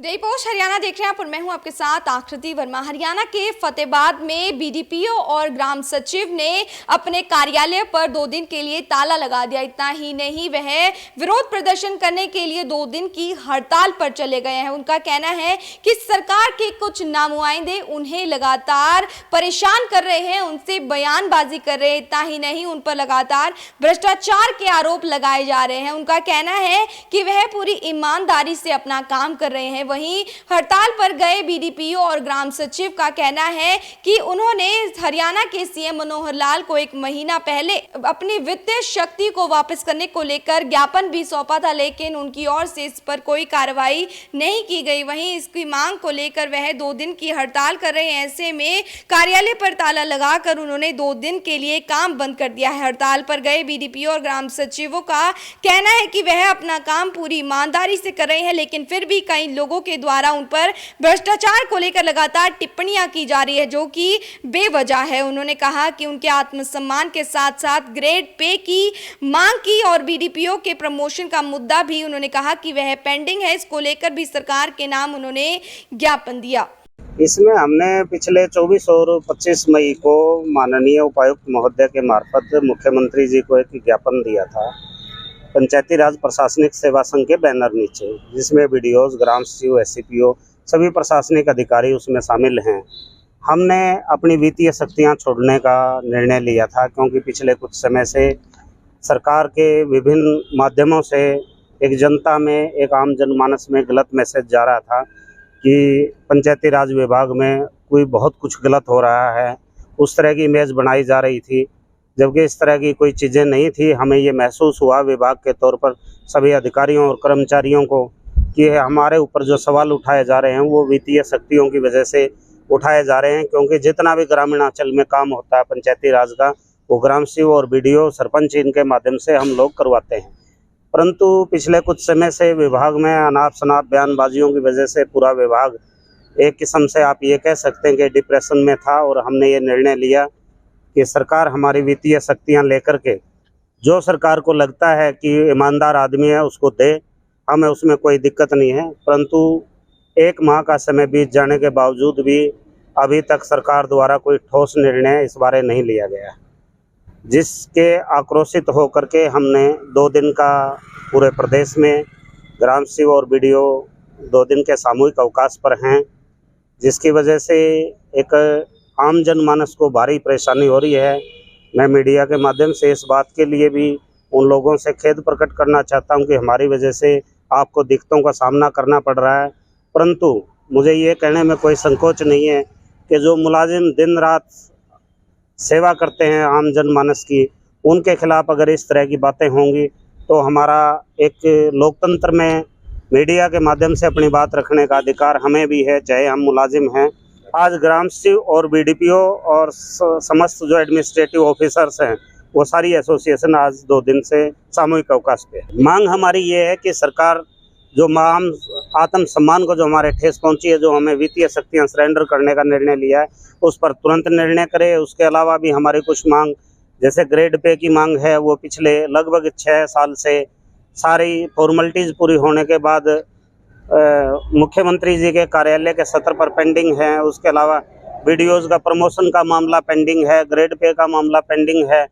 Daily post Haryana देख रहे हैं आप और मैं हूं आपके साथ आकृति वर्मा। हरियाणा के फतेहाबाद में बीडीपीओ और ग्राम सचिव ने अपने कार्यालय पर 2 दिन के लिए ताला लगा दिया। इतना ही नहीं, वह विरोध प्रदर्शन करने के लिए 2 दिन की हड़ताल पर चले गए हैं। उनका कहना है कि सरकार के कुछ नामुआइंदे उन्हें लगातार परेशान कर रहे हैं, उनसे बयानबाजी कर रहे हैं। इतना ही नहीं, उन पर लगातार भ्रष्टाचार के आरोप लगाए जा रहे हैं। उनका कहना है कि वह पूरी ईमानदारी से अपना काम कर रहे हैं। वहीं हड़ताल पर गए बीडीपीओ और ग्राम सचिव का कहना है कि उन्होंने हरियाणा के सीएम मनोहर लाल को 1 महीना पहले अपनी वित्तीय शक्ति को वापस करने को लेकर ज्ञापन भी सौंपा था, लेकिन उनकी ओर से इस पर कोई कार्रवाई नहीं की गई। वहीं इसकी मांग को लेकर वह 2 दिन की हड़ताल कर रहे हैं। ऐसे में कार्यालय पर ताला लगाकर उन्होंने 2 दिन के लिए काम बंद कर दिया है। हड़ताल पर गए बीडीपीओ और ग्राम सचिवों का कहना है कि वह अपना काम पूरी ईमानदारी से कर रहे हैं, लेकिन फिर भी कई लोगों के द्वारा उन पर भ्रष्टाचार को लेकर लगातार टिप्पणियां की जा रही है, जो कि बेवजह है। उन्होंने कहा कि उनके आत्मसम्मान के साथ साथ ग्रेड पे की मांग की और बीडीपीओ के प्रमोशन का मुद्दा भी उन्होंने कहा कि वह पेंडिंग है। इसको लेकर भी सरकार के नाम उन्होंने ज्ञापन दिया। इसमें हमने पिछले 24 और 25 मई को माननीय उपायुक्त महोदय के मार्फत मुख्यमंत्री जी को एक ज्ञापन दिया था पंचायती राज प्रशासनिक सेवा संघ के बैनर नीचे, जिसमें बीडीओज, ग्राम सचिव, एससीपीओ सभी प्रशासनिक अधिकारी उसमें शामिल हैं। हमने अपनी वित्तीय शक्तियां छोड़ने का निर्णय लिया था, क्योंकि पिछले कुछ समय से सरकार के विभिन्न माध्यमों से एक जनता में, एक आम जनमानस में गलत मैसेज जा रहा था कि पंचायती राज विभाग में कोई बहुत कुछ गलत हो रहा है। उस तरह की इमेज बनाई जा रही थी, जबकि इस तरह की कोई चीज़ें नहीं थी। हमें ये महसूस हुआ विभाग के तौर पर सभी अधिकारियों और कर्मचारियों को कि हमारे ऊपर जो सवाल उठाए जा रहे हैं वो वित्तीय शक्तियों की वजह से उठाए जा रहे हैं, क्योंकि जितना भी ग्रामीणांचल में काम होता है पंचायती राज का, वो ग्राम सचिव और बीडीओ, सरपंच, इनके माध्यम से हम लोग करवाते हैं। परंतु पिछले कुछ समय से विभाग में अनाप शनाप बयानबाजियों की वजह से पूरा विभाग एक किस्म से आप ये कह सकते हैं कि डिप्रेशन में था, और हमने ये निर्णय लिया कि सरकार हमारी वित्तीय शक्तियां लेकर के जो सरकार को लगता है कि ईमानदार आदमी है उसको दे, हमें उसमें कोई दिक्कत नहीं है। परंतु 1 माह का समय बीत जाने के बावजूद भी अभी तक सरकार द्वारा कोई ठोस निर्णय इस बारे नहीं लिया गया, जिसके आक्रोशित होकर के हमने 2 दिन का पूरे प्रदेश में ग्राम सचिव और बीडीओ 2 दिन के सामूहिक अवकाश पर हैं, जिसकी वजह से एक आम जनमानस को भारी परेशानी हो रही है। मैं मीडिया के माध्यम से इस बात के लिए भी उन लोगों से खेद प्रकट करना चाहता हूं कि हमारी वजह से आपको दिक्कतों का सामना करना पड़ रहा है। परंतु मुझे ये कहने में कोई संकोच नहीं है कि जो मुलाजिम दिन रात सेवा करते हैं आम जनमानस की, उनके खिलाफ अगर इस तरह की बातें होंगी तो हमारा एक लोकतंत्र में मीडिया के माध्यम से अपनी बात रखने का अधिकार हमें भी है, चाहे हम मुलाजिम हैं। आज ग्राम सचिव और बीडीपीओ और समस्त जो एडमिनिस्ट्रेटिव ऑफिसर्स हैं, वो सारी एसोसिएशन आज 2 दिन से सामूहिक अवकाश पे है। मांग हमारी ये है कि सरकार जो आत्मसम्मान को जो हमारे ठेस पहुंची है, जो हमें वित्तीय शक्तियां सरेंडर करने का निर्णय लिया है, उस पर तुरंत निर्णय करे। उसके अलावा भी हमारी कुछ मांग, जैसे ग्रेड पे की मांग है, वो पिछले लगभग 6 साल से सारी फॉर्मेलिटीज़ पूरी होने के बाद मुख्यमंत्री जी के कार्यालय के सत्र पर पेंडिंग है। उसके अलावा बीडीओज का प्रमोशन का मामला पेंडिंग है, ग्रेड पे का मामला पेंडिंग है।